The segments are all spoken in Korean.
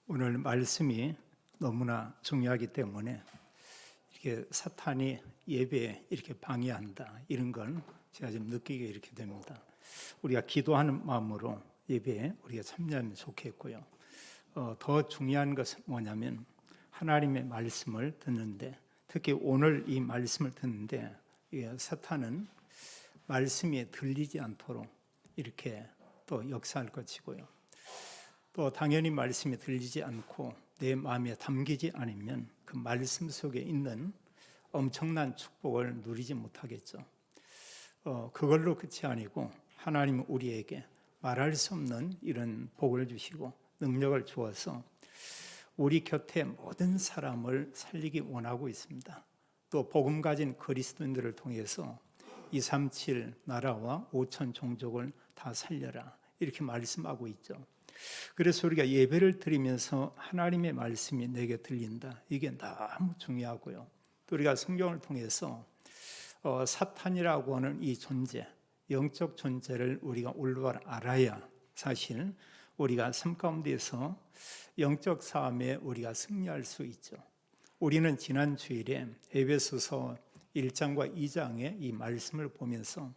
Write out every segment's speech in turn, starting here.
오늘 말씀이 너무나 중요하기 때문에 이렇게 사탄이 예배에 이렇게 방해한다 이런 건 제가 좀 느끼게 이렇게 됩니다. 우리가 기도하는 마음으로 예배에 우리가 참여하면 좋겠고요. 더 중요한 것은 뭐냐면 하나님의 말씀을 듣는데, 특히 오늘 이 말씀을 듣는데 사탄은 말씀이 들리지 않도록 이렇게 또 역사할 것이고요. 또 당연히 말씀이 들리지 않고 내 마음에 담기지 않으면 그 말씀 속에 있는 엄청난 축복을 누리지 못하겠죠. 그걸로 끝이 아니고 하나님은 우리에게 말할 수 없는 이런 복을 주시고 능력을 주어서 우리 곁에 모든 사람을 살리기 원하고 있습니다. 또 복음 가진 그리스도인들을 통해서 237 나라와 5천 종족을 다 살려라 이렇게 말씀하고 있죠. 그래서 우리가 예배를 드리면서 하나님의 말씀이 내게 들린다, 이게 너무 중요하고요. 또 우리가 성경을 통해서 사탄이라고 하는 이 존재, 영적 존재를 우리가 올바로 알아야 사실 우리가 삶 가운데서 영적 싸움에 우리가 승리할 수 있죠. 우리는 지난 주일에 에베소서 1장과 2장의 이 말씀을 보면서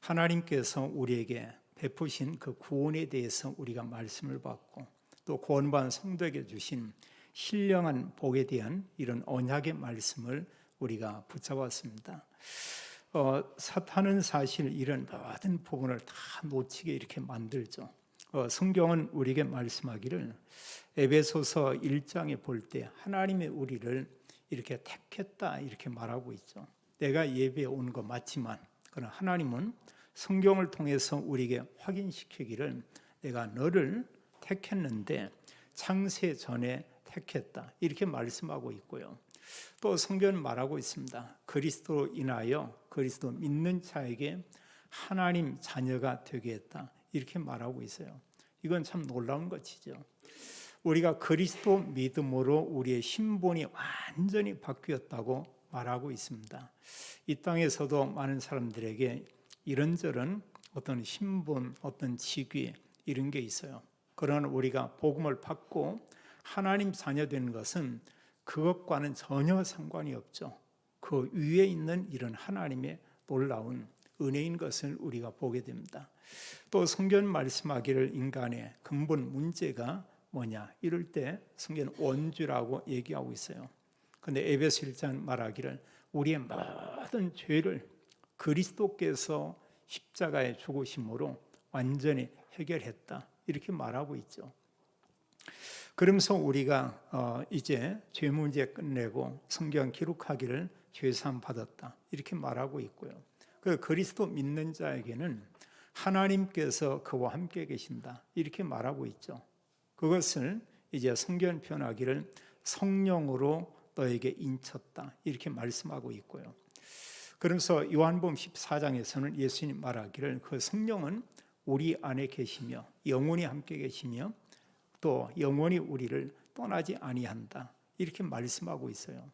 하나님께서 우리에게 베푸신 그 구원에 대해서 우리가 말씀을 받고, 또 구원받은 성도에게 주신 신령한 복에 대한 이런 언약의 말씀을 우리가 붙잡았습니다. 사탄은 사실 이런 모든 부분을 다 놓치게 이렇게 만들죠. 성경은 우리에게 말씀하기를 에베소서 1장에 볼 때 하나님의 우리를 이렇게 택했다 이렇게 말하고 있죠. 내가 예배에 온 거 맞지만 그러나 하나님은 성경을 통해서 우리에게 확인시키기를 내가 너를 택했는데 창세 전에 택했다 이렇게 말씀하고 있고요. 또 성경은 말하고 있습니다. 그리스도로 인하여 그리스도 믿는 자에게 하나님 자녀가 되게 했다 이렇게 말하고 있어요. 이건 참 놀라운 것이죠. 우리가 그리스도 믿음으로 우리의 신분이 완전히 바뀌었다고 말하고 있습니다. 이 땅에서도 많은 사람들에게 이런저런 어떤 신분, 어떤 직위 이런 게 있어요. 그러나 우리가 복음을 받고 하나님 자녀 되는 것은 그것과는 전혀 상관이 없죠. 그 위에 있는 이런 하나님의 놀라운 은혜인 것을 우리가 보게 됩니다. 또 성경 말씀하기를 인간의 근본 문제가 뭐냐 이럴 때 성경은 원죄라고 얘기하고 있어요. 그런데 에베소 1장 말하기를 우리의 모든 죄를 그리스도께서 십자가에 죽으심으로 완전히 해결했다 이렇게 말하고 있죠. 그러면서 우리가 이제 죄 문제 끝내고 성경 기록하기를 죄사함 받았다 이렇게 말하고 있고요. 그 그리스도 믿는 자에게는 하나님께서 그와 함께 계신다 이렇게 말하고 있죠. 그것을 이제 성경 표현하기를 성령으로 너에게 인쳤다 이렇게 말씀하고 있고요. 그러면서 요한복음 14장에서는 예수님 말하기를 그 성령은 우리 안에 계시며 영원히 함께 계시며 또 영원히 우리를 떠나지 아니한다 이렇게 말씀하고 있어요.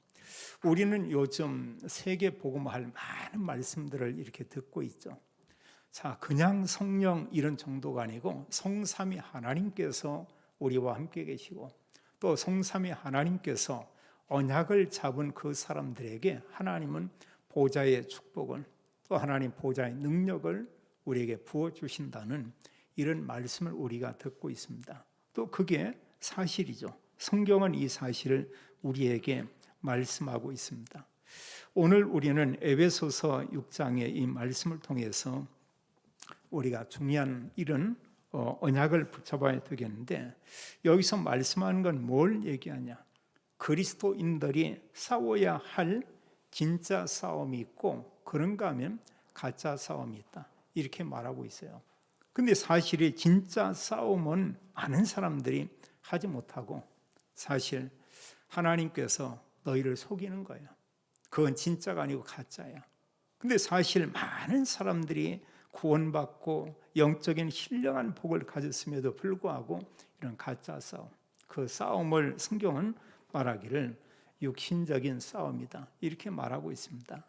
우리는 요즘 세계 복음할 많은 말씀들을 이렇게 듣고 있죠. 자, 그냥 성령 이런 정도가 아니고 성삼위 하나님께서 우리와 함께 계시고, 또 성삼위 하나님께서 언약을 잡은 그 사람들에게 하나님은 보좌의 축복을, 또 하나님 보좌의 능력을 우리에게 부어주신다는 이런 말씀을 우리가 듣고 있습니다. 또 그게 사실이죠. 성경은 이 사실을 우리에게 말씀하고 있습니다. 오늘 우리는 에베소서 6장의 이 말씀을 통해서 우리가 중요한 이런 언약을 붙잡아야 되겠는데, 여기서 말씀하는 건 뭘 얘기하냐? 그리스도인들이 싸워야 할 진짜 싸움이 있고 그런가 하면 가짜 싸움이 있다 이렇게 말하고 있어요. 근데 사실이 진짜 싸움은 많은 사람들이 하지 못하고 사실 하나님께서 너희를 속이는 거예요. 그건 진짜가 아니고 가짜야. 근데 사실 많은 사람들이 구원받고 영적인 신령한 복을 가졌음에도 불구하고 이런 가짜 싸움, 그 싸움을 성경은 말하기를 육신적인 싸움이다 이렇게 말하고 있습니다.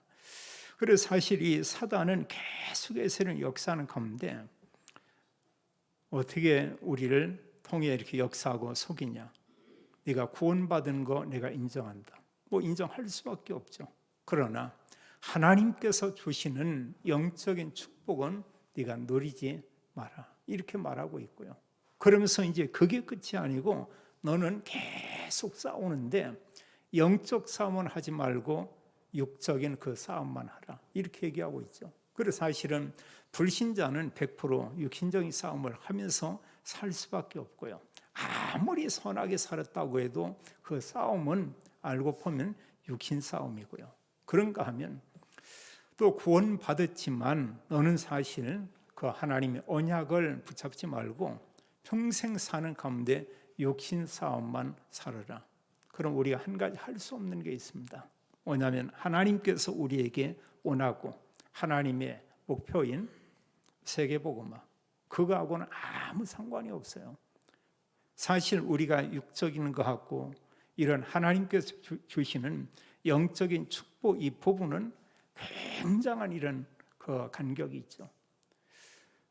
그래서 사실 이 사단은 계속해서 역사하는 가운데 어떻게 우리를 통해 이렇게 역사하고 속이냐? 네가 구원받은 거 내가 인정한다. 뭐 인정할 수밖에 없죠. 그러나 하나님께서 주시는 영적인 축복은 네가 누리지 마라. 이렇게 말하고 있고요. 그러면서 이제 그게 끝이 아니고 너는 계속 싸우는데 영적 싸움은 하지 말고 육적인 그 싸움만 하라. 이렇게 얘기하고 있죠. 그래서 사실은 불신자는 100% 육신적인 싸움을 하면서 살 수밖에 없고요. 아무리 선하게 살았다고 해도 그 싸움은 알고 보면 육신 싸움이고요. 그런가 하면 또 구원받았지만 너는 사실 그 하나님의 언약을 붙잡지 말고 평생 사는 가운데 육신 싸움만 살아라. 그럼 우리가 한 가지 할 수 없는 게 있습니다. 뭐냐면 하나님께서 우리에게 원하고 하나님의 목표인 세계복음화, 그거하고는 아무 상관이 없어요. 사실 우리가 육적인 것하고 이런 하나님께서 주시는 영적인 축복 이 부분은 굉장한 이런 그 간격이 있죠.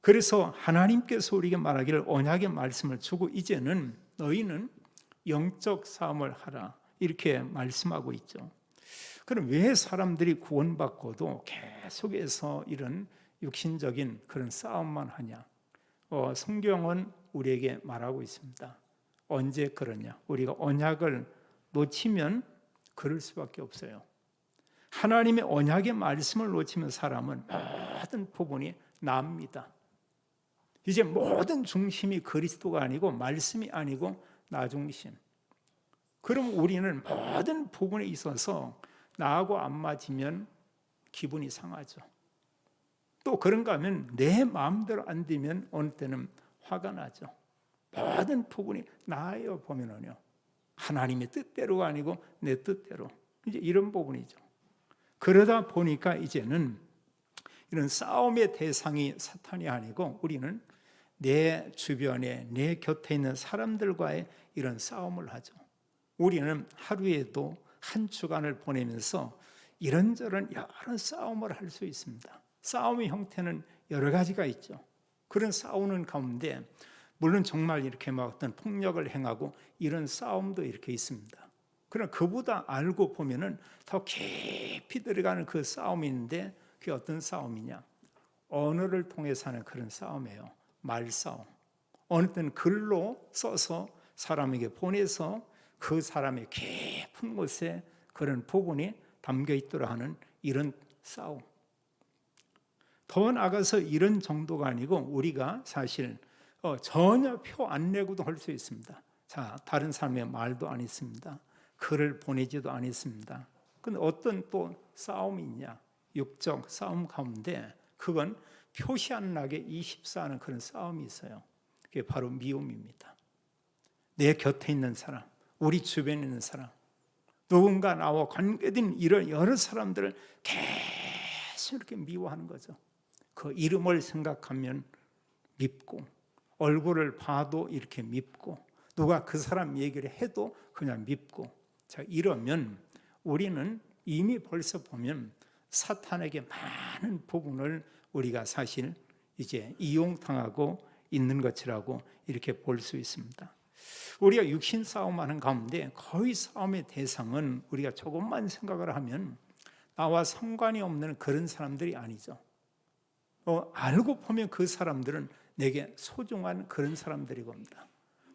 그래서 하나님께서 우리에게 말하기를 언약의 말씀을 주고 이제는 너희는 영적 싸움을 하라 이렇게 말씀하고 있죠. 그럼 왜 사람들이 구원받고도 계속해서 이런 육신적인 그런 싸움만 하냐? 성경은 우리에게 말하고 있습니다. 언제 그러냐? 우리가 언약을 놓치면 그럴 수밖에 없어요. 하나님의 언약의 말씀을 놓치면 사람은 모든 부분이 납니다. 이제 모든 중심이 그리스도가 아니고 말씀이 아니고 나 중심. 그럼 우리는 모든 부분에 있어서 나하고 안 맞으면 기분이 상하죠. 또 그런가 하면 내 마음대로 안 되면 어느 때는 화가 나죠. 모든 부분이 나예요 보면은요. 하나님의 뜻대로가 아니고 내 뜻대로. 이제 이런 부분이죠. 그러다 보니까 이제는 이런 싸움의 대상이 사탄이 아니고 우리는 내 주변에 내 곁에 있는 사람들과의 이런 싸움을 하죠. 우리는 하루에도 한 주간을 보내면서 이런저런 여러 싸움을 할 수 있습니다. 싸움의 형태는 여러 가지가 있죠. 그런 싸우는 가운데 물론 정말 이렇게 막 어떤 폭력을 행하고 이런 싸움도 이렇게 있습니다. 그러나 그보다 알고 보면은 더 깊이 들어가는 그 싸움이 있는데 그게 어떤 싸움이냐? 언어를 통해서 하는 그런 싸움이에요. 말싸움. 어느 때는 글로 써서 사람에게 보내서 그 사람의 깊은 곳에 그런 부분이 담겨 있도록 하는 이런 싸움. 더 나아가서 이런 정도가 아니고 우리가 사실 전혀 표 안 내고도 할 수 있습니다. 자, 다른 사람의 말도 안 있습니다. 글을 보내지도 않았습니다. 근데 어떤 또 싸움이 있냐? 육적 싸움 가운데 그건 표시 안 나게 24하는 그런 싸움이 있어요. 그게 바로 미움입니다. 내 곁에 있는 사람, 우리 주변에 있는 사람, 누군가 나와 관계된 이런 여러 사람들을 계속 이렇게 미워하는 거죠. 그 이름을 생각하면 밉고 얼굴을 봐도 이렇게 밉고 누가 그 사람 얘기를 해도 그냥 밉고 자 이러면 우리는 이미 벌써 보면 사탄에게 많은 부분을 우리가 사실 이제 이용당하고 있는 것이라고 이렇게 볼 수 있습니다. 우리가 육신 싸움하는 가운데 거의 싸움의 대상은 우리가 조금만 생각을 하면 나와 상관이 없는 그런 사람들이 아니죠. 알고 보면 그 사람들은 내게 소중한 그런 사람들이고 합니다.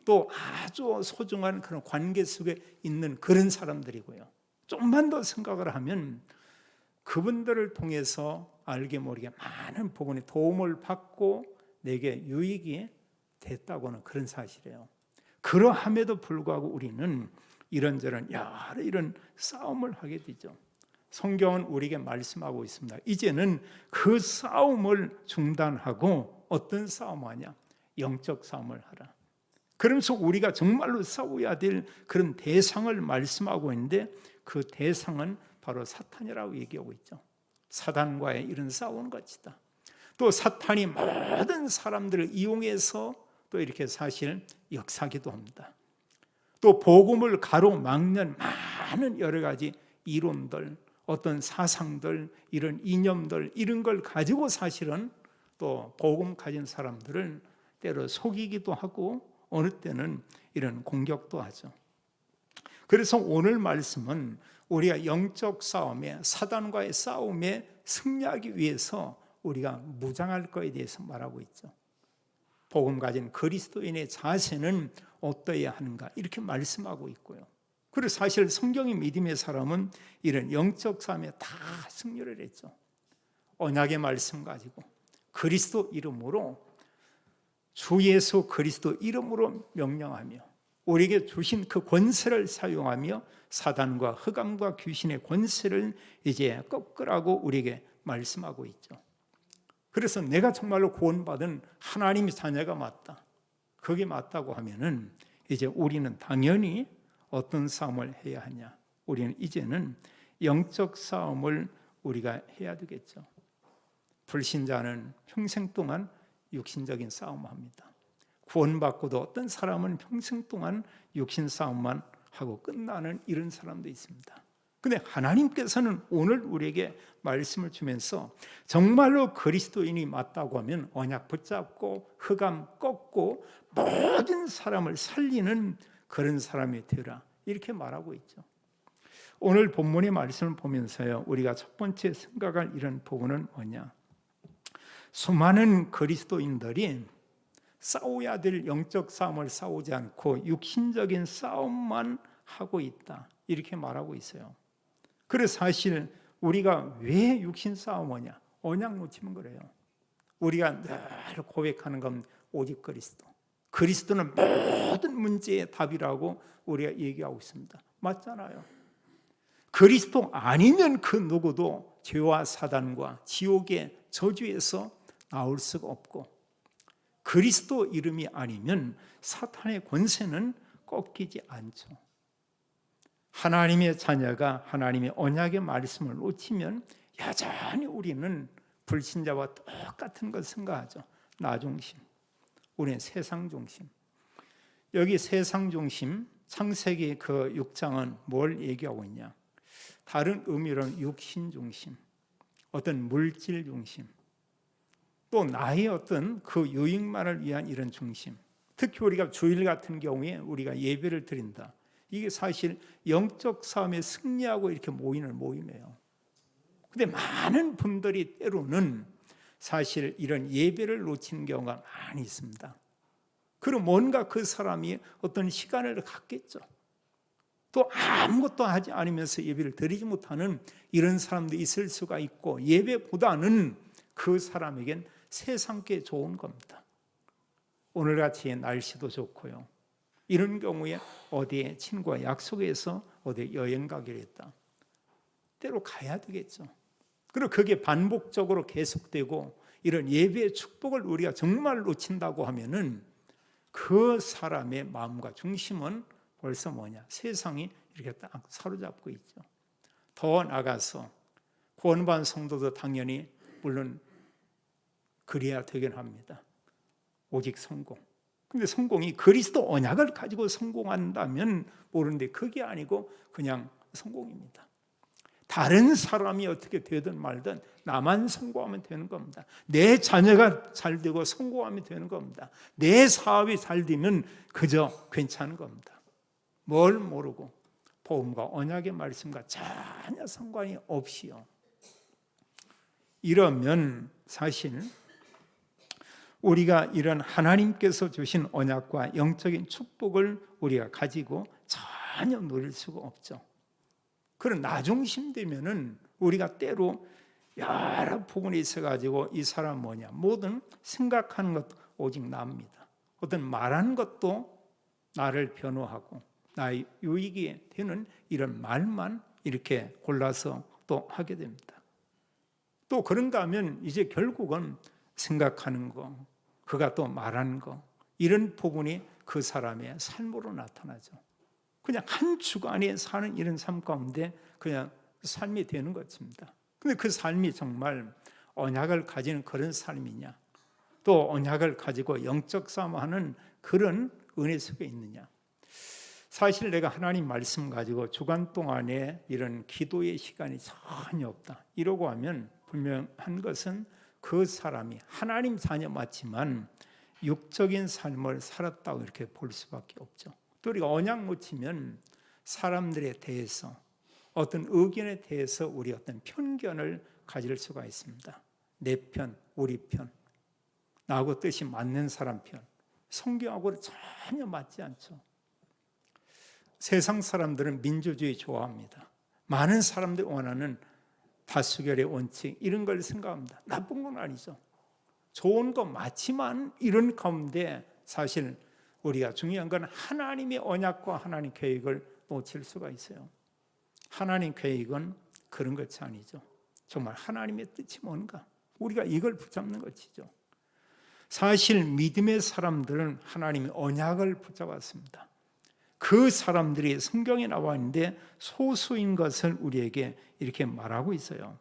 또 아주 소중한 그런 관계 속에 있는 그런 사람들이고요. 좀만 더 생각을 하면 그분들을 통해서 알게 모르게 많은 부분에 도움을 받고 내게 유익이 됐다고는 그런 사실이에요. 그러함에도 불구하고 우리는 이런저런 여러 이런 싸움을 하게 되죠. 성경은 우리에게 말씀하고 있습니다. 이제는 그 싸움을 중단하고 어떤 싸움하냐? 영적 싸움을 하라. 그러면서 우리가 정말로 싸워야 될 그런 대상을 말씀하고 있는데 그 대상은 바로 사탄이라고 얘기하고 있죠. 사단과의 이런 싸우는 것이다. 또 사탄이 모든 사람들을 이용해서 또 이렇게 사실 역사기도 합니다. 또 복음을 가로막는 많은 여러 가지 이론들, 어떤 사상들, 이런 이념들 이런 걸 가지고 사실은 또 복음 가진 사람들을 때로 속이기도 하고 어느 때는 이런 공격도 하죠. 그래서 오늘 말씀은 우리가 영적 싸움에, 사단과의 싸움에 승리하기 위해서 우리가 무장할 것에 대해서 말하고 있죠. 복음 가진 그리스도인의 자세는 어떠해야 하는가 이렇게 말씀하고 있고요. 그리고 사실 성경의 믿음의 사람은 이런 영적 싸움에 다 승리를 했죠. 언약의 말씀 가지고 그리스도 이름으로, 주 예수 그리스도 이름으로 명령하며 우리에게 주신 그 권세를 사용하며 사단과 흑암과 귀신의 권세를 이제 꺾으라고 우리에게 말씀하고 있죠. 그래서 내가 정말로 구원받은 하나님의 자녀가 맞다, 그게 맞다고 하면은 이제 우리는 당연히 어떤 싸움을 해야 하냐? 우리는 이제는 영적 싸움을 우리가 해야 되겠죠. 불신자는 평생 동안 육신적인 싸움을 합니다. 구원받고도 어떤 사람은 평생 동안 육신 싸움만 하고 끝나는 이런 사람도 있습니다. 근데 하나님께서는 오늘 우리에게 말씀을 주면서 정말로 그리스도인이 맞다고 하면 언약 붙잡고 흑암 꺾고 모든 사람을 살리는 그런 사람이 되라, 이렇게 말하고 있죠. 오늘 본문의 말씀을 보면서요, 우리가 첫 번째 생각할 이런 부분은 뭐냐? 수많은 그리스도인들이 싸워야 될 영적 싸움을 싸우지 않고 육신적인 싸움만 하고 있다, 이렇게 말하고 있어요. 그래서 사실 우리가 왜 육신 싸움하냐? 언약 놓치면 그래요. 우리가 늘 고백하는 건 오직 그리스도, 그리스도는 모든 문제의 답이라고 우리가 얘기하고 있습니다. 맞잖아요. 그리스도 아니면 그 누구도 죄와 사단과 지옥의 저주에서 나올 수가 없고, 그리스도 이름이 아니면 사탄의 권세는 꺾이지 않죠. 하나님의 자녀가 하나님의 언약의 말씀을 놓치면 여전히 우리는 불신자와 똑같은 걸 생각하죠. 나 중심, 우리는 세상 중심. 여기 세상 중심, 창세기 그 6장은 뭘 얘기하고 있냐? 다른 의미로는 육신 중심, 어떤 물질 중심, 또 나의 어떤 그 유익만을 위한 이런 중심. 특히 우리가 주일 같은 경우에 우리가 예배를 드린다, 이게 사실 영적 싸움에 승리하고 이렇게 모이는 모임이에요. 근데 많은 분들이 때로는 사실 이런 예배를 놓치는 경우가 많이 있습니다. 그럼 뭔가 그 사람이 어떤 시간을 갖겠죠. 또 아무것도 하지 않으면서 예배를 드리지 못하는 이런 사람도 있을 수가 있고, 예배보다는 그 사람에겐 세상께 좋은 겁니다. 오늘같이 날씨도 좋고요. 이런 경우에 어디에 친구와 약속해서 어디 여행 가기로 했다, 때로 가야 되겠죠. 그리고 그게 반복적으로 계속되고 이런 예배의 축복을 우리가 정말 놓친다고 하면은 그 사람의 마음과 중심은 벌써 뭐냐? 세상이 이렇게 딱 사로잡고 있죠. 더 나가서 구원받은 성도도 당연히 물론 그래야 되긴 합니다. 오직 성공. 근데 성공이 그리스도 언약을 가지고 성공한다면 모르는데 그게 아니고 그냥 성공입니다. 다른 사람이 어떻게 되든 말든 나만 성공하면 되는 겁니다. 내 자녀가 잘 되고 성공하면 되는 겁니다. 내 사업이 잘 되면 그저 괜찮은 겁니다. 뭘 모르고 복음과 언약의 말씀과 전혀 상관이 없이요. 이러면 사실 우리가 이런 하나님께서 주신 언약과 영적인 축복을 우리가 가지고 전혀 누릴 수가 없죠. 그런 나중심 되면은 우리가 때로 여러 부분이 있어가지고 이 사람 뭐냐, 뭐든 생각하는 것도 오직 나입니다. 어떤 말하는 것도 나를 변호하고 나의 유익이 되는 이런 말만 이렇게 골라서 또 하게 됩니다. 또 그런가 하면 이제 결국은 생각하는 거, 그가 또 말하는 거, 이런 부분이 그 사람의 삶으로 나타나죠. 그냥 한 주간에 사는 이런 삶 가운데 그냥 삶이 되는 것입니다. 근데 그 삶이 정말 언약을 가지는 그런 삶이냐, 또 언약을 가지고 영적 싸움하는 그런 은혜 속에 있느냐. 사실 내가 하나님 말씀 가지고 주간 동안에 이런 기도의 시간이 전혀 없다, 이러고 하면 분명한 것은 그 사람이 하나님 자녀 맞지만 육적인 삶을 살았다고 이렇게 볼 수밖에 없죠. 또 우리가 언약 놓치면 사람들에 대해서 어떤 의견에 대해서 우리 어떤 편견을 가질 수가 있습니다. 내 편, 우리 편, 나하고 뜻이 맞는 사람 편, 성경하고는 전혀 맞지 않죠. 세상 사람들은 민주주의 좋아합니다. 많은 사람들이 원하는 다수결의 원칙, 이런 걸 생각합니다. 나쁜 건 아니죠. 좋은 거 맞지만 이런 가운데 사실 우리가 중요한 건 하나님의 언약과 하나님 계획을 놓칠 수가 있어요. 하나님 계획은 그런 것이 아니죠. 정말 하나님의 뜻이 뭔가 우리가 이걸 붙잡는 것이죠. 사실 믿음의 사람들은 하나님의 언약을 붙잡았습니다. 그 사람들이 성경에 나와 있는데 소수인 것을 우리에게 이렇게 말하고 있어요.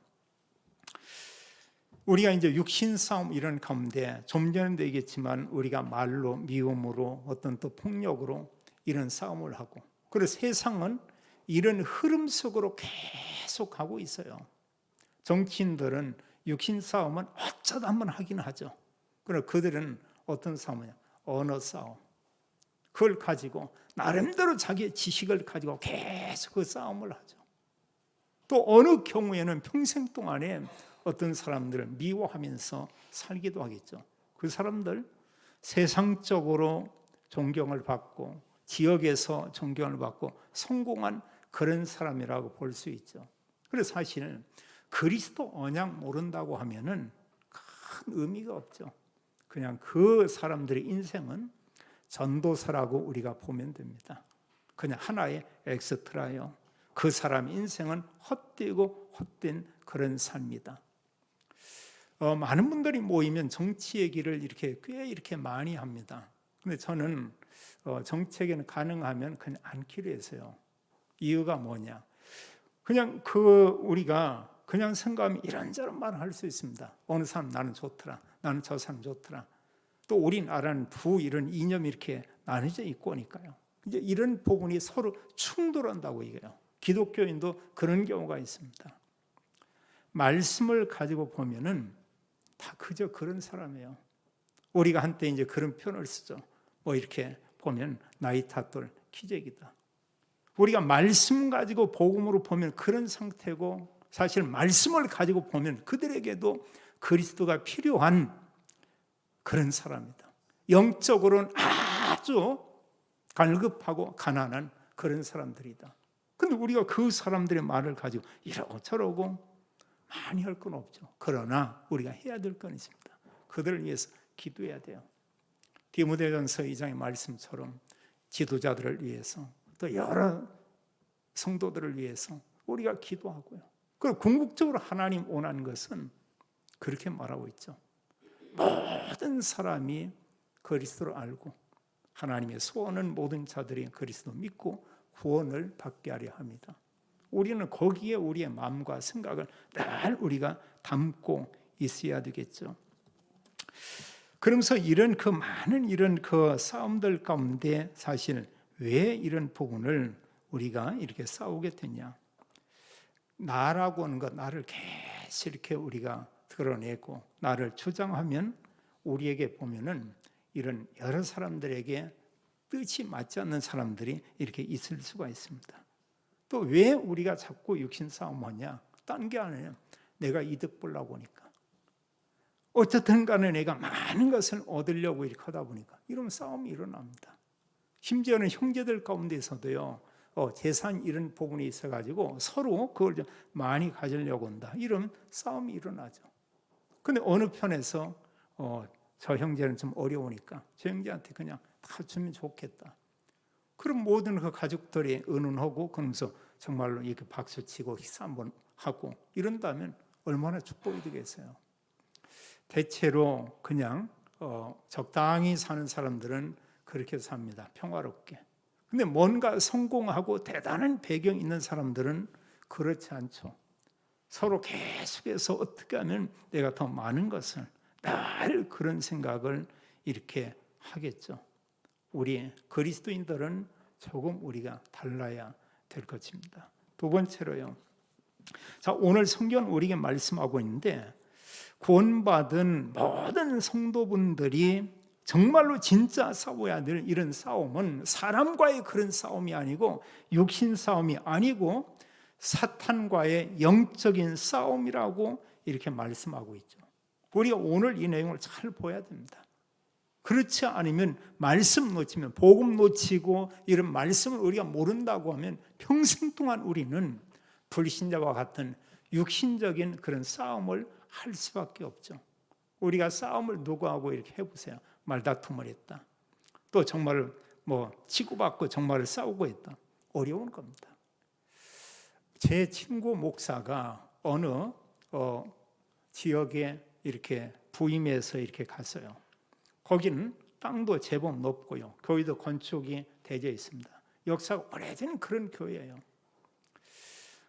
우리가 이제 육신 싸움 이런 가운데 좀 전에도 얘기했지만 우리가 말로, 미움으로, 어떤 또 폭력으로 이런 싸움을 하고, 그리고 세상은 이런 흐름 속으로 계속 가고 있어요. 정치인들은 육신 싸움은 어쩌다 한번 하긴 하죠. 그러나 그들은 어떤 싸움이냐? 언어 싸움. 그걸 가지고 나름대로 자기의 지식을 가지고 계속 그 싸움을 하죠. 또 어느 경우에는 평생 동안에 어떤 사람들을 미워하면서 살기도 하겠죠. 그 사람들 세상적으로 존경을 받고 지역에서 존경을 받고 성공한 그런 사람이라고 볼 수 있죠. 그래서 사실은 그리스도 언약 모른다고 하면은 큰 의미가 없죠. 그냥 그 사람들의 인생은 전도사라고 우리가 보면 됩니다. 그냥 하나의 엑스트라요. 그 사람 인생은 헛되고 헛된 그런 삶이다. 많은 분들이 모이면 정치 얘기를 꽤 이렇게 많이 합니다. 근데 저는 정책에는 가능하면 그냥 않기로 했어요. 이유가 뭐냐? 그냥 우리가 그냥 생각하면 이런저런 말을 할 수 있습니다. 어느 사람 나는 좋더라, 나는 저 사람 좋더라. 또 우리나라는 이런 이념이 이렇게 나눠져 있고 하니까요. 이제 이런 부분이 서로 충돌한다고 얘기해요. 기독교인도 그런 경우가 있습니다. 말씀을 가지고 보면은 다 그저 그런 사람이에요. 우리가 한때 이제 그런 표현을 쓰죠. 이렇게 보면 나이 탓돌 기적이다. 우리가 말씀 가지고 복음으로 보면 그런 상태고, 사실 말씀을 가지고 보면 그들에게도 그리스도가 필요한 그런 사람이다. 영적으로는 아주 갈급하고 가난한 그런 사람들이다. 근데 우리가 그 사람들의 말을 가지고 이러고 저러고 많이 할 건 없죠. 그러나 우리가 해야 될 건 있습니다. 그들을 위해서 기도해야 돼요. 디모데전서 2장의 말씀처럼 지도자들을 위해서 또 여러 성도들을 위해서 우리가 기도하고요. 그리고 궁극적으로 하나님 원하는 것은 그렇게 말하고 있죠. 모든 사람이 그리스도를 알고 하나님의 소원은 모든 자들이 그리스도 믿고 구원을 받게 하려 합니다. 우리는 거기에 우리의 마음과 생각을 늘 우리가 담고 있어야 되겠죠. 그러면서 이런 많은 이런 싸움들 가운데 사실 왜 이런 부분을 우리가 이렇게 싸우게 됐냐? 나라고 하는 것, 나를 계속 이렇게 우리가 드러내고 나를 주장하면 우리에게 보면은 이런 여러 사람들에게 뜻이 맞지 않는 사람들이 이렇게 있을 수가 있습니다. 또 왜 우리가 자꾸 육신 싸움하냐? 딴 게 아니에요. 내가 이득 보려고 하니까. 어쨌든 간에 내가 많은 것을 얻으려고 이렇게 하다 보니까 이런 싸움이 일어납니다. 심지어는 형제들 가운데서도요. 재산 이런 부분이 있어가지고 서로 그걸 좀 많이 가지려고 한다. 이런 싸움이 일어나죠. 근데 어느 편에서 저 형제는 좀 어려우니까 저 형제한테 그냥 다 주면 좋겠다. 그럼 모든 그 가족들이 의논하고 그러면서 정말로 이렇게 박수치고 식사 한번 하고 이런다면 얼마나 축복이 되겠어요. 대체로 그냥 적당히 사는 사람들은 그렇게 삽니다. 평화롭게. 근데 뭔가 성공하고 대단한 배경 있는 사람들은 그렇지 않죠. 서로 계속해서 어떻게 하면 내가 더 많은 것을 늘 그런 생각을 이렇게 하겠죠. 우리 그리스도인들은 조금 우리가 달라야 될 것입니다. 두 번째로요. 자, 오늘 성경 우리에게 말씀하고 있는데 구원받은 모든 성도분들이 정말로 진짜 싸워야 될 이런 싸움은 사람과의 그런 싸움이 아니고 육신 싸움이 아니고 사탄과의 영적인 싸움이라고 이렇게 말씀하고 있죠. 우리가 오늘 이 내용을 잘 보아야 됩니다. 그렇지 않으면 말씀 놓치면, 복음 놓치고 이런 말씀을 우리가 모른다고 하면 평생 동안 우리는 불신자와 같은 육신적인 그런 싸움을 할 수밖에 없죠. 우리가 싸움을 누구하고 이렇게 해보세요. 말다툼을 했다. 또 정말 치고받고 정말 싸우고 했다. 어려운 겁니다. 제 친구 목사가 어느 지역에 이렇게 부임해서 이렇게 갔어요. 거기는 땅도 제법 높고요. 교회도 건축이 되어 있습니다. 역사가 오래된 그런 교회예요.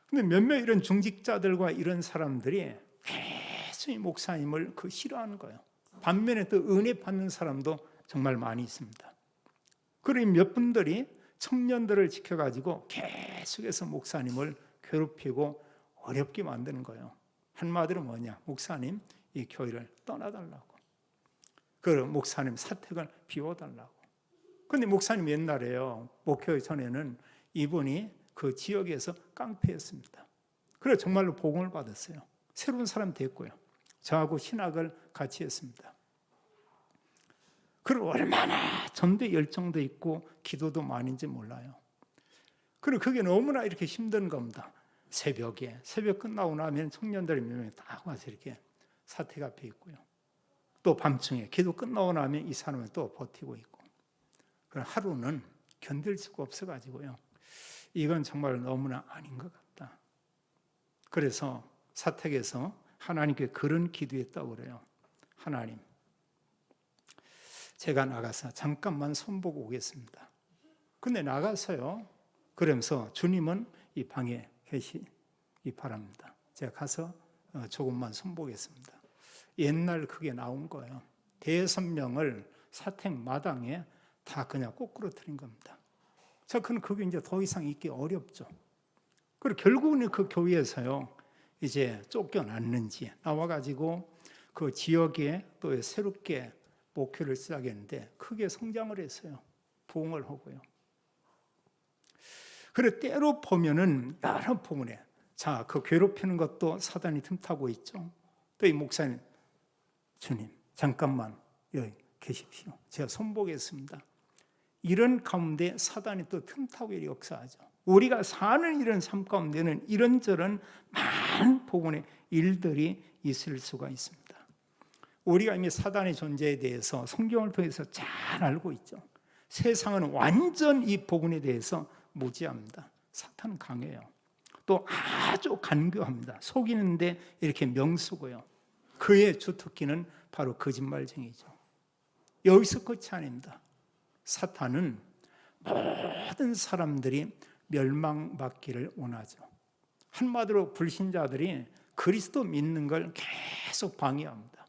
근데 몇몇 이런 중직자들과 이런 사람들이 계속 이 목사님을 싫어하는 거예요. 반면에 또 은혜 받는 사람도 정말 많이 있습니다. 그리고 몇 분들이 청년들을 지켜가지고 계속해서 목사님을 괴롭히고 어렵게 만드는 거예요. 한마디로 뭐냐? 목사님 이 교회를 떠나달라고. 그 목사님 사택을 비워달라고. 그런데 목사님 옛날에요. 목회 전에는 이분이 그 지역에서 깡패였습니다. 그래서 정말로 복음을 받았어요. 새로운 사람 됐고요. 저하고 신학을 같이 했습니다. 그리고 얼마나 전도에 열정도 있고 기도도 많은지 몰라요. 그리고 그게 너무나 이렇게 힘든 겁니다. 새벽 끝나고 나면 청년들이 몇 명이 딱 와서 이렇게 사택 앞에 있고요. 또 밤중에 기도 끝나고 나면 이 사람은 또 버티고 있고. 그럼 하루는 견딜 수가 없어가지고요. 이건 정말 너무나 아닌 것 같다. 그래서 사택에서 하나님께 그런 기도했다고 그래요. 하나님, 제가 나가서 잠깐만 손보고 오겠습니다. 근데 나가서요. 그러면서 주님은 이 방에 계시기 바랍니다. 제가 가서 조금만 손보겠습니다. 옛날 그게 나온 거예요. 5명을 사택 마당에 다 그냥 꼬꾸러뜨린 겁니다. 자, 그게 이제 더 이상 있기 어렵죠. 그리고 결국은 그 교회에서요, 이제 쫓겨났는지 나와가지고 그 지역에 또 새롭게 목회를 시작했는데 크게 성장을 했어요. 부흥을 하고요. 그래 때로 보면은 여러 부분에 자, 그 괴롭히는 것도 사단이 틈타고 있죠. 또 이 목사님, 주님 잠깐만 여기 계십시오. 제가 손보겠습니다. 이런 가운데 사단이 또 틈타고 역사하죠. 우리가 사는 이런 삶 가운데는 이런저런 많은 부분의 일들이 있을 수가 있습니다. 우리가 이미 사단의 존재에 대해서 성경을 통해서 잘 알고 있죠. 세상은 완전 이 부분에 대해서 무지합니다. 사탄은 강해요. 또 아주 간교합니다. 속이는데 이렇게 명수고요. 그의 주특기는 바로 거짓말쟁이죠. 여기서 끝이 아닙니다. 사탄은 모든 사람들이 멸망받기를 원하죠. 한마디로 불신자들이 그리스도 믿는 걸 계속 방해합니다.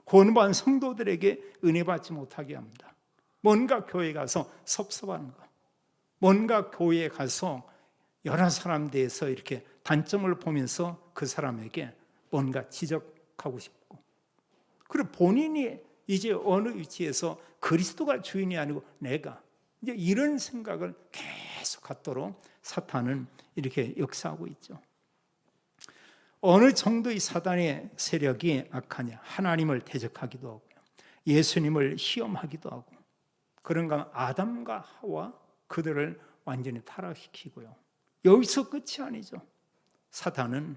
구원받은 성도들에게 은혜 받지 못하게 합니다. 뭔가 교회에 가서 섭섭한 거, 뭔가 교회에 가서 여러 사람 대해서 이렇게 단점을 보면서 그 사람에게 뭔가 지적하고 싶고, 그리고 본인이 이제 어느 위치에서 그리스도가 주인이 아니고 내가, 이제 이런 생각을 계속 갖도록 사탄은 이렇게 역사하고 있죠. 어느 정도 이 사단의 세력이 악하냐? 하나님을 대적하기도 하고요, 예수님을 시험하기도 하고, 그런가 아담과 하와 그들을 완전히 타락시키고요. 여기서 끝이 아니죠. 사탄은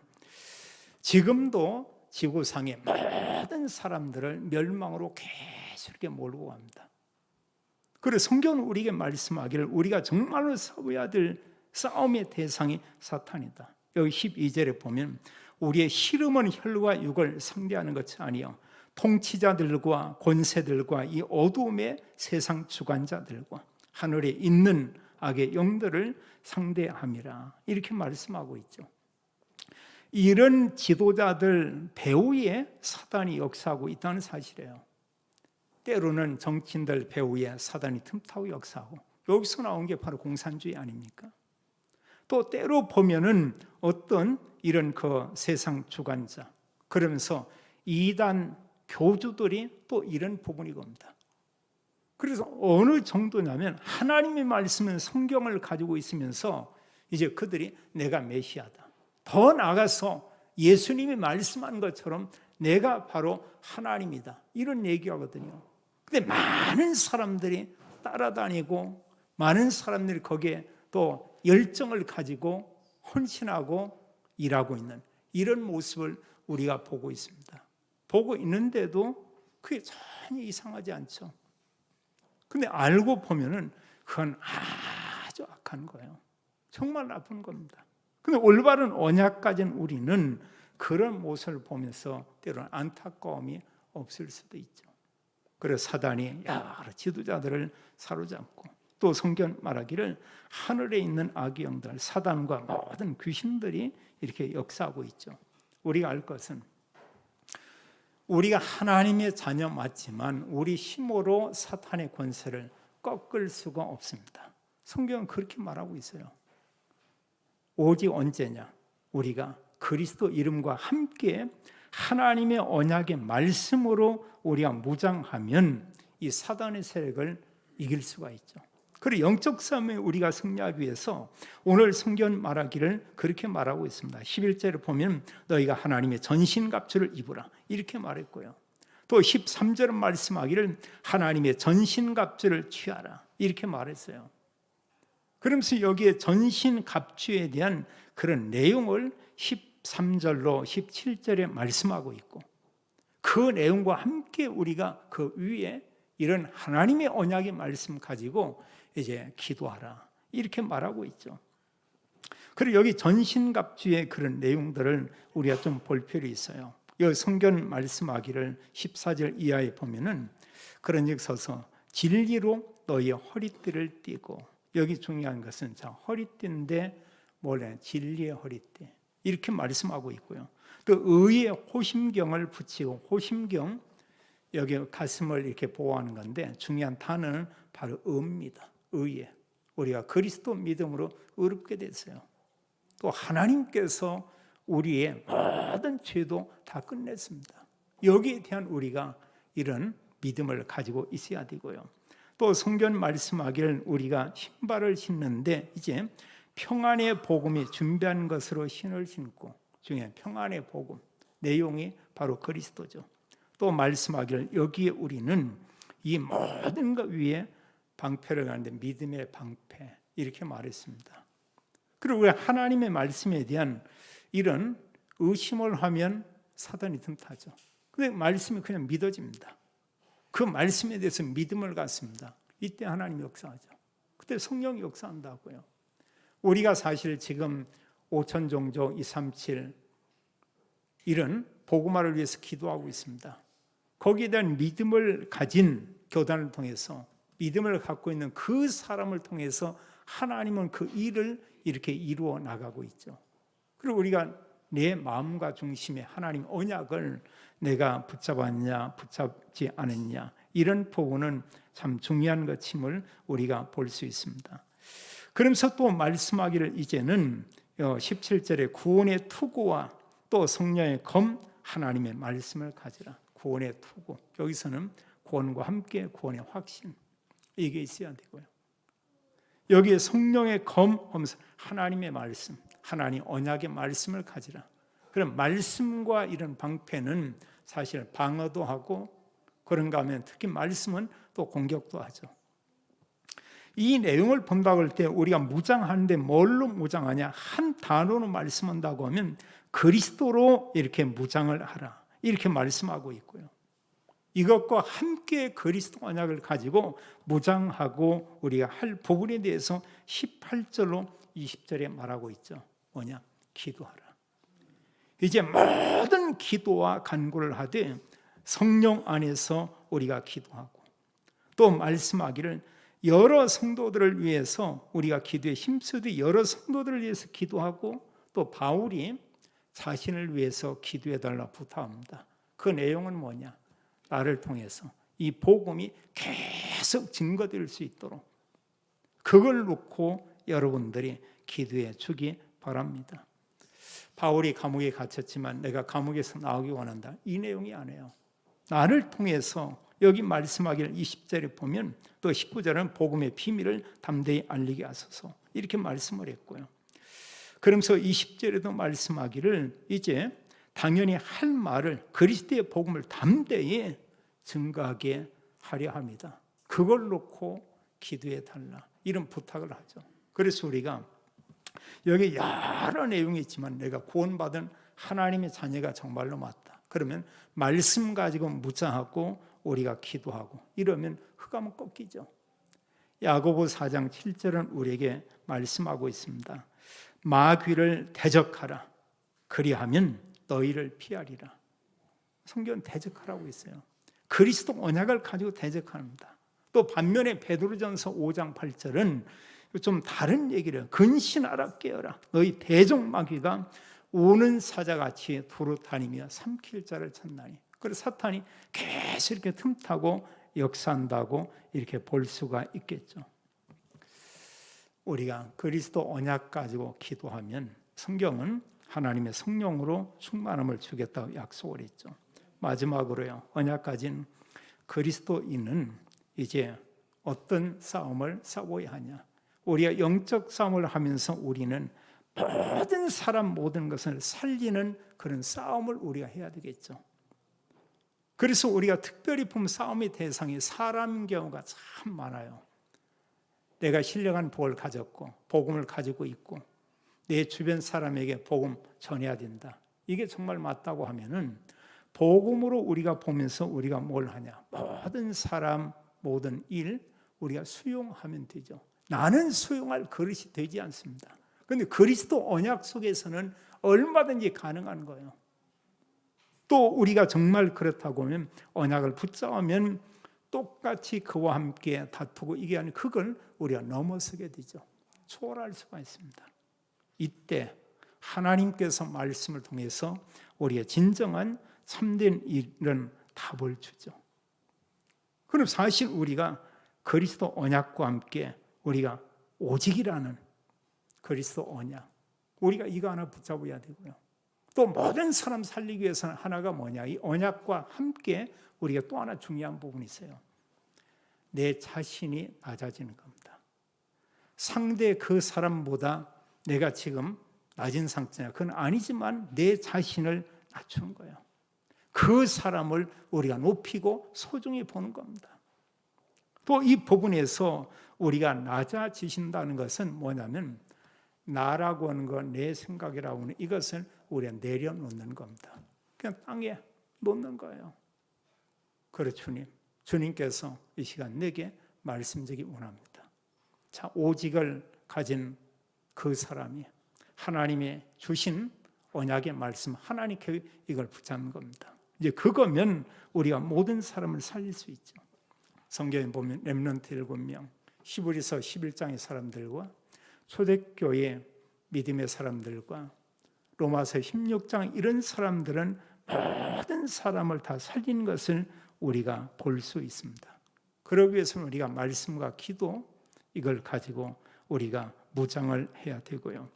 지금도 지구상의 모든 사람들을 멸망으로 계속 이렇게 몰고 갑니다. 그래서 성경은 우리에게 말씀하기를 우리가 정말로 싸워야 될 싸움의 대상이 사탄이다. 여기 12절에 보면 우리의 씨름은 혈과 육을 상대하는 것이 아니요 통치자들과 권세들과 이 어두움의 세상 주관자들과 하늘에 있는 악의 영들을 상대함이라, 이렇게 말씀하고 있죠. 이런 지도자들 배후에 사단이 역사하고 있다는 사실이에요. 때로는 정치인들 배후에 사단이 틈타고 역사하고, 여기서 나온 게 바로 공산주의 아닙니까? 또 때로 보면은 어떤 이런 그 세상 주관자, 그러면서 이단 교주들이 또 이런 부분이 겁니다. 그래서 어느 정도냐면 하나님의 말씀은 성경을 가지고 있으면서 이제 그들이 내가 메시아다, 더 나아가서 예수님이 말씀한 것처럼 내가 바로 하나님이다, 이런 얘기하거든요. 근데 많은 사람들이 따라다니고 많은 사람들이 거기에 또 열정을 가지고 헌신하고 일하고 있는 이런 모습을 우리가 보고 있습니다. 보고 있는데도 그게 전혀 이상하지 않죠. 근데 알고 보면은 그건 아주 악한 거예요. 정말 나쁜 겁니다. 근데 올바른 언약 가진 우리는 그런 모습을 보면서 때로는 안타까움이 없을 수도 있죠. 그래서 사단이 여러 지도자들을 사로잡고, 또 성경 말하기를 하늘에 있는 악의 영들, 사단과 모든 귀신들이 이렇게 역사하고 있죠. 우리가 알 것은 우리가 하나님의 자녀 맞지만 우리 힘으로 사탄의 권세를 꺾을 수가 없습니다. 성경은 그렇게 말하고 있어요. 오직 언제냐? 우리가 그리스도 이름과 함께 하나님의 언약의 말씀으로 우리가 무장하면 이 사단의 세력을 이길 수가 있죠. 그리고 영적 싸움에 우리가 승리하기 위해서 오늘 성경 말하기를 그렇게 말하고 있습니다. 11절을 보면 너희가 하나님의 전신갑주를 입으라, 이렇게 말했고요. 또 13절은 말씀하기를 하나님의 전신갑주를 취하라, 이렇게 말했어요. 그러면서 여기에 전신갑주에 대한 그런 내용을 13절로 17절에 말씀하고 있고, 그 내용과 함께 우리가 그 위에 이런 하나님의 언약의 말씀 가지고 이제 기도하라, 이렇게 말하고 있죠. 그리고 여기 전신갑주의 그런 내용들을 우리가 좀 볼 필요 있어요. 여기 성경 말씀하기를 14절 이하에 보면은 그런즉 서서 진리로 너희의 허리띠를 띠고, 여기 중요한 것은 자, 허리띠인데 뭐래? 진리의 허리띠, 이렇게 말씀하고 있고요. 또 의의 호심경을 붙이고, 호심경 여기 가슴을 이렇게 보호하는 건데 중요한 단어는 바로 의입니다. 의에 우리가 그리스도 믿음으로 의롭게 됐어요. 또 하나님께서 우리의 모든 죄도 다 끝냈습니다. 여기에 대한 우리가 이런 믿음을 가지고 있어야 되고요. 또 성경 말씀하기를 우리가 신발을 신는데 이제 평안의 복음이 준비한 것으로 신을 신고, 중에 평안의 복음 내용이 바로 그리스도죠. 또 말씀하기를 여기에 우리는 이 모든 것 위에 방패를 가는데 믿음의 방패, 이렇게 말했습니다. 그리고 우리 하나님의 말씀에 대한 이런 의심을 하면 사단이 틈타죠. 근데 말씀이 그냥 믿어집니다. 그 말씀에 대해서 믿음을 갖습니다. 이때 하나님이 역사하죠. 그때 성령이 역사한다고요. 우리가 사실 지금 5천 종족 237 이런 복음화를 위해서 기도하고 있습니다. 거기에 대한 믿음을 가진 교단을 통해서, 믿음을 갖고 있는 그 사람을 통해서 하나님은 그 일을 이렇게 이루어 나가고 있죠. 그리고 우리가 내 마음과 중심에 하나님 언약을 내가 붙잡았냐 붙잡지 않았냐, 이런 부분은 참 중요한 것임을 우리가 볼 수 있습니다. 그러면서 또 말씀하기를 이제는 17절에 구원의 투구와 또 성령의 검 하나님의 말씀을 가지라. 구원의 투구, 여기서는 구원과 함께 구원의 확신, 이게 있어야 되고요. 여기에 성령의 검 하면서 하나님의 말씀, 하나님 언약의 말씀을 가지라. 그럼 말씀과 이런 방패는 사실 방어도 하고, 그런가 하면 특히 말씀은 또 공격도 하죠. 이 내용을 본다고 할 때 우리가 무장하는데 뭘로 무장하냐? 한 단어로 말씀한다고 하면 그리스도로 이렇게 무장을 하라, 이렇게 말씀하고 있고요. 이것과 함께 그리스도 언약을 가지고 무장하고 우리가 할 부분에 대해서 18절로 20절에 말하고 있죠. 뭐냐? 기도하라. 이제 모든 기도와 간구를 하되 성령 안에서 우리가 기도하고, 또 말씀하기를 여러 성도들을 위해서 우리가 기도에 힘쓰되 여러 성도들을 위해서 기도하고, 또 바울이 자신을 위해서 기도해달라 부탁합니다. 그 내용은 뭐냐? 나를 통해서 이 복음이 계속 증거될 수 있도록 그걸 놓고 여러분들이 기도해 주기 바랍니다. 바울이 감옥에 갇혔지만 내가 감옥에서 나오기 원한다, 이 내용이 아니에요. 나를 통해서 여기 말씀하기를 20절에 보면 또 19절은 복음의 비밀을 담대히 알리게 하소서 이렇게 말씀을 했고요. 그러면서 20절에도 말씀하기를 이제 당연히 할 말을 그리스도의 복음을 담대히 증거하게 하려 합니다. 그걸 놓고 기도해 달라 이런 부탁을 하죠. 그래서 우리가 여기 여러 내용이 있지만 내가 구원받은 하나님의 자녀가 정말로 맞다. 그러면 말씀 가지고 묻자하고 우리가 기도하고 이러면 흑암은 꺾이죠. 야고보 4장 7절은 우리에게 말씀하고 있습니다. 마귀를 대적하라. 그리하면 너희를 피하리라. 성경은 대적하라고 있어요. 그리스도 언약을 가지고 대적합니다. 또 반면에 베드로전서 5장 8절은 좀 다른 얘기를 해요. 근신하라 깨어라. 너희 대적 마귀가 우는 사자같이 두루 다니며 삼킬 자를 찾나니. 그래서 사탄이 계속 이렇게 틈타고 역사한다고 이렇게 볼 수가 있겠죠. 우리가 그리스도 언약 가지고 기도하면 성경은 하나님의 성령으로 충만함을 주겠다고 약속을 했죠. 마지막으로요. 언약 가진 그리스도인은 이제 어떤 싸움을 싸워야 하냐. 우리가 영적 싸움을 하면서 우리는 모든 사람 모든 것을 살리는 그런 싸움을 우리가 해야 되겠죠. 그래서 우리가 특별히 보면 싸움의 대상이 사람인 경우가 참 많아요. 내가 신령한 복을 가졌고 복음을 가지고 있고 내 주변 사람에게 복음 전해야 된다. 이게 정말 맞다고 하면은 복음으로 우리가 보면서 우리가 뭘 하냐. 모든 사람 모든 일 우리가 수용하면 되죠. 나는 수용할 그릇이 되지 않습니다. 그런데 그리스도 언약 속에서는 얼마든지 가능한 거예요. 또 우리가 정말 그렇다고 하면 언약을 붙잡으면 똑같이 그와 함께 다투고 이게 아니라 그걸 우리가 넘어서게 되죠. 초월할 수가 있습니다. 이때 하나님께서 말씀을 통해서 우리의 진정한 참된 이런 답을 주죠. 그럼 사실 우리가 그리스도 언약과 함께 우리가 오직이라는 그리스도 언약 우리가 이거 하나 붙잡아야 되고요. 또 모든 사람 살리기 위해서는 하나가 뭐냐? 이 언약과 함께 우리가 또 하나 중요한 부분이 있어요. 내 자신이 낮아지는 겁니다. 상대 그 사람보다 내가 지금 낮은 상태냐? 그건 아니지만 내 자신을 낮추는 거예요. 그 사람을 우리가 높이고 소중히 보는 겁니다. 또 이 부분에서 우리가 낮아지신다는 것은 뭐냐면 나라고 하는 것, 내 생각이라고 하는 이것을 우리가 내려놓는 겁니다. 그냥 땅에 놓는 거예요. 그래 주님, 주님께서 이 시간 내게 말씀드리기 원합니다. 자, 오직을 가진 그 사람이 하나님의 주신 언약의 말씀, 하나님께 이걸 붙잡는 겁니다. 이제 그거면 우리가 모든 사람을 살릴 수 있죠. 성경에 보면 렘넌트 7명, 히브리서 11장의 사람들과 초대교회 믿음의 사람들과 로마서 16장 이런 사람들은 모든 사람을 다 살리는 것을 우리가 볼 수 있습니다. 그러기 위해서는 우리가 말씀과 기도 이걸 가지고 우리가 무장을 해야 되고요.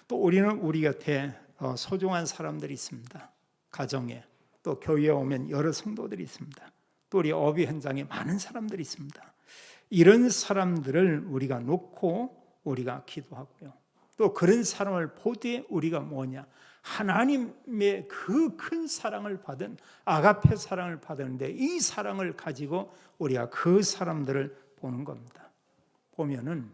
또 우리는 우리 곁에 소중한 사람들이 있습니다. 가정에 또 교회에 오면 여러 성도들이 있습니다. 또 우리 업의 현장에 많은 사람들이 있습니다. 이런 사람들을 우리가 놓고 우리가 기도하고요. 또 그런 사람을 보되 우리가 뭐냐? 하나님의 그 큰 사랑을 받은 아가페 사랑을 받았는데 이 사랑을 가지고 우리가 그 사람들을 보는 겁니다. 보면은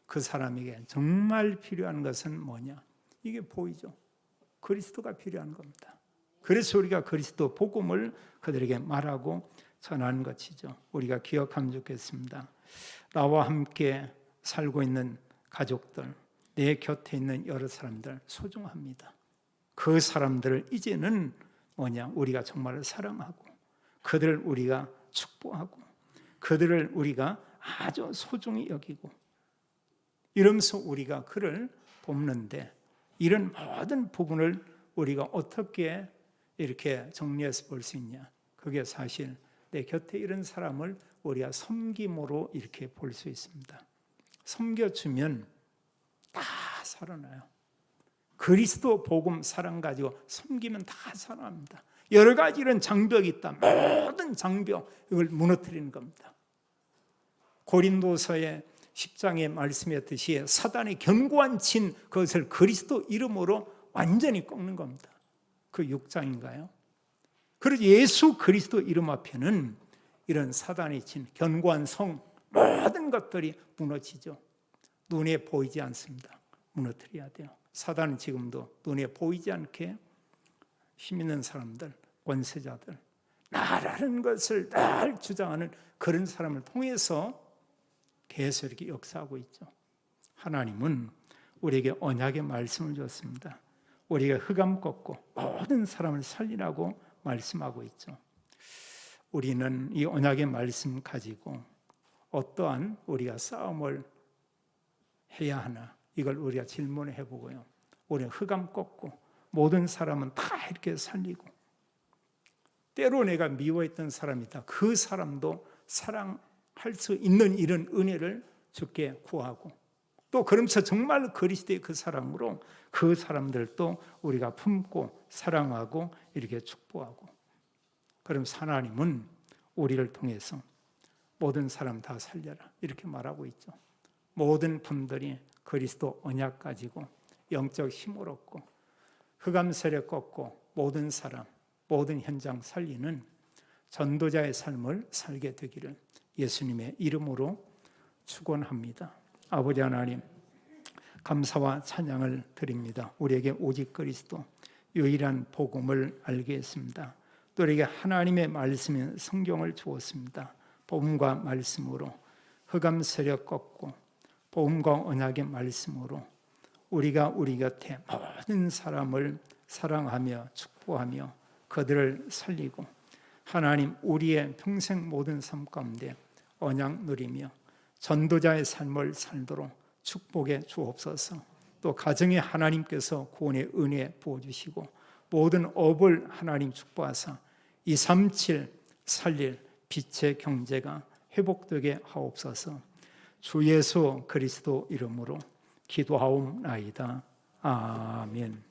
그 사람에게 정말 필요한 것은 뭐냐? 이게 보이죠. 그리스도가 필요한 겁니다. 그래서 우리가 그리스도 복음을 그들에게 말하고 전하는 것이죠. 우리가 기억하면 좋겠습니다. 나와 함께 살고 있는 가족들, 내 곁에 있는 여러 사람들 소중합니다. 그 사람들을 이제는 뭐냐? 우리가 정말 사랑하고 그들을 우리가 축복하고 그들을 우리가 아주 소중히 여기고 이러면서 우리가 그를 돕는데 이런 모든 부분을 우리가 어떻게 이렇게 정리해서 볼 수 있냐? 그게 사실 내 곁에 이런 사람을 우리가 섬김으로 이렇게 볼 수 있습니다. 섬겨주면 다 살아나요. 그리스도 복음 사랑 가지고 섬기면 다 살아납니다. 여러 가지 이런 장벽이 있다. 모든 장벽, 이걸 무너뜨리는 겁니다. 고린도서의 10장의 말씀이었듯이 사단의 견고한 진, 그것을 그리스도 이름으로 완전히 꺾는 겁니다. 그 6장인가요? 그래서 예수 그리스도 이름 앞에는 이런 사단의 진, 견고한 성, 모든 것들이 무너지죠. 눈에 보이지 않습니다. 무너뜨려야 돼요. 사단은 지금도 눈에 보이지 않게 힘 있는 사람들, 권세자들, 나라는 것을 늘 주장하는 그런 사람을 통해서 계속 이렇게 역사하고 있죠. 하나님은 우리에게 언약의 말씀을 줬습니다. 우리가 흑암 꺾고 모든 사람을 살리라고 말씀하고 있죠. 우리는 이 언약의 말씀 가지고 어떠한 우리가 싸움을 해야 하나, 이걸 우리가 질문을 해보고요. 우리는 흑암 꺾고 모든 사람은 다 이렇게 살리고, 때로 내가 미워했던 사람이다, 그 사람도 사랑할 수 있는 이런 은혜를 주께 구하고, 또 그러면서 정말 그리스도의 그 사랑으로 그 사람들도 우리가 품고 사랑하고 이렇게 축복하고, 그럼 하나님은 우리를 통해서 모든 사람 다 살려라 이렇게 말하고 있죠. 모든 분들이 그리스도 언약 가지고 영적 힘을 얻고 흑암 세력 꺾고 모든 사람, 모든 현장 살리는 전도자의 삶을 살게 되기를 예수님의 이름으로 축원합니다. 아버지 하나님, 감사와 찬양을 드립니다. 우리에게 오직 그리스도 유일한 복음을 알게 했습니다. 또 우리에게 하나님의 말씀인 성경을 주었습니다. 복음과 말씀으로 흑암 세력 꺾고 복음과 언약의 말씀으로 우리가 우리 곁에 모든 사람을 사랑하며 축복하며 그들을 살리고, 하나님 우리의 평생 모든 삶 가운데 언약 누리며 전도자의 삶을 살도록 축복해 주옵소서. 또 가정에 하나님께서 구원의 은혜 부어주시고 모든 업을 하나님 축복하사 237 살릴 빛의 경제가 회복되게 하옵소서. 주 예수 그리스도 이름으로 기도하옵나이다. 아멘.